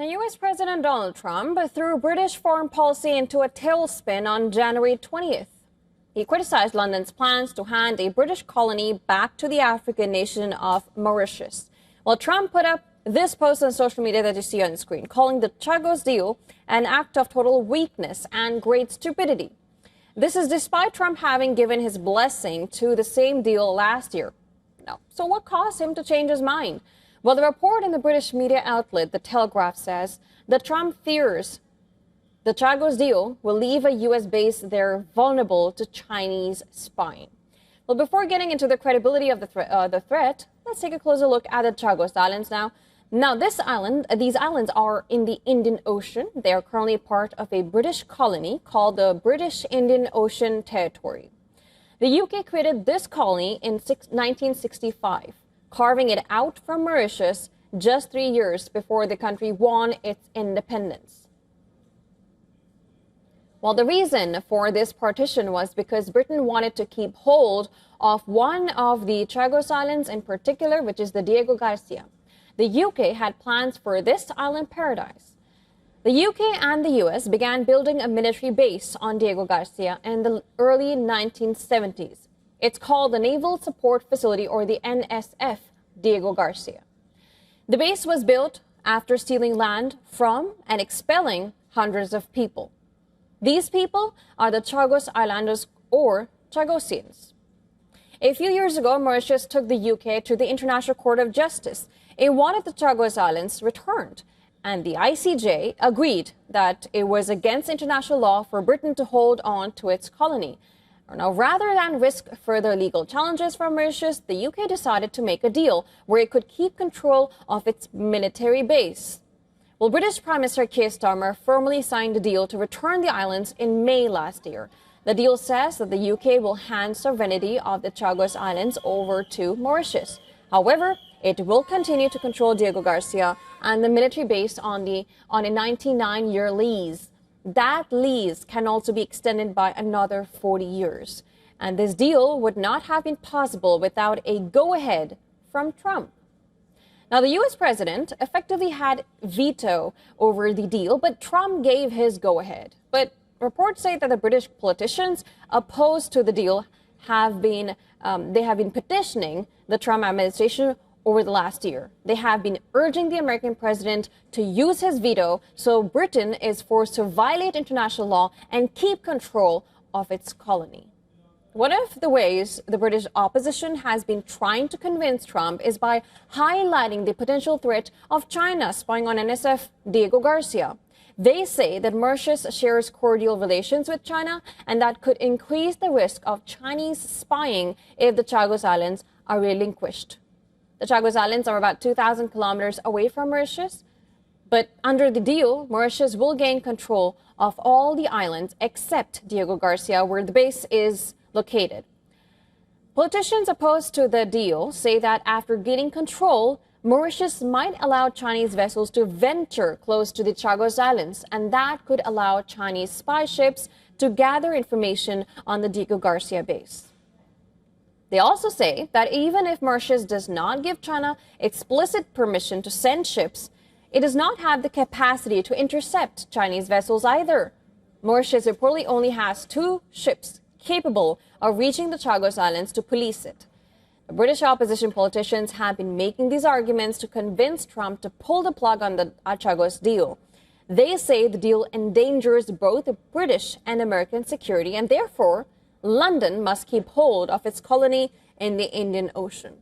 The U.S. President Donald Trump threw British foreign policy into a tailspin on January 20th. He criticized London's plans to hand a British colony back to the African nation of Mauritius. Well, Trump put up this post on social media that you see on the screen, calling the Chagos deal an act of total weakness and great stupidity. This is despite Trump having given his blessing to the same deal last year. Now, so what caused him to change his mind? Well, the report in the British media outlet, The Telegraph, says that Trump fears the Chagos deal will leave a U.S. base there vulnerable to Chinese spying. Well, before getting into the credibility of the threat, let's take a closer look at the Chagos Islands now. Now, these islands are in the Indian Ocean. They are currently part of a British colony called the British Indian Ocean Territory. The UK created this colony in 1965, carving it out from Mauritius just 3 years before the country won its independence. Well, the reason for this partition was because Britain wanted to keep hold of one of the Chagos Islands in particular, which is the Diego Garcia. The UK had plans for this island paradise. The UK and the US began building a military base on Diego Garcia in the early 1970s. It's called the Naval Support Facility, or the NSF, Diego Garcia. The base was built after stealing land from and expelling hundreds of people. These people are the Chagos Islanders, or Chagosians. A few years ago, Mauritius took the UK to the International Court of Justice. It wanted the Chagos Islands returned, and the ICJ agreed that it was against international law for Britain to hold on to its colony. Now, rather than risk further legal challenges from Mauritius, the UK decided to make a deal where it could keep control of its military base. Well, British Prime Minister Keir Starmer formally signed a deal to return the islands in May last year. The deal says that the UK will hand sovereignty of the Chagos Islands over to Mauritius. However, it will continue to control Diego Garcia and the military base on a 99-year lease. That lease can also be extended by another 40 years. And this deal would not have been possible without a go-ahead from Trump. Now, the U.S. president effectively had veto over the deal, but Trump gave his go-ahead. But reports say that the British politicians opposed to the deal have been petitioning the Trump administration over the last year. They have been urging the American president to use his veto so Britain is forced to violate international law and keep control of its colony. One of the ways the British opposition has been trying to convince Trump is by highlighting the potential threat of China spying on NSF Diego Garcia. They say that Mauritius shares cordial relations with China, and that could increase the risk of Chinese spying if the Chagos Islands are relinquished. The Chagos Islands are about 2,000 kilometers away from Mauritius, but under the deal, Mauritius will gain control of all the islands except Diego Garcia, where the base is located. Politicians opposed to the deal say that after gaining control, Mauritius might allow Chinese vessels to venture close to the Chagos Islands, and that could allow Chinese spy ships to gather information on the Diego Garcia base. They also say that even if Mauritius does not give China explicit permission to send ships, it does not have the capacity to intercept Chinese vessels either. Mauritius reportedly only has 2 ships capable of reaching the Chagos Islands to police it. The British opposition politicians have been making these arguments to convince Trump to pull the plug on the Chagos deal. They say the deal endangers both British and American security, and therefore London must keep hold of its colony in the Indian Ocean.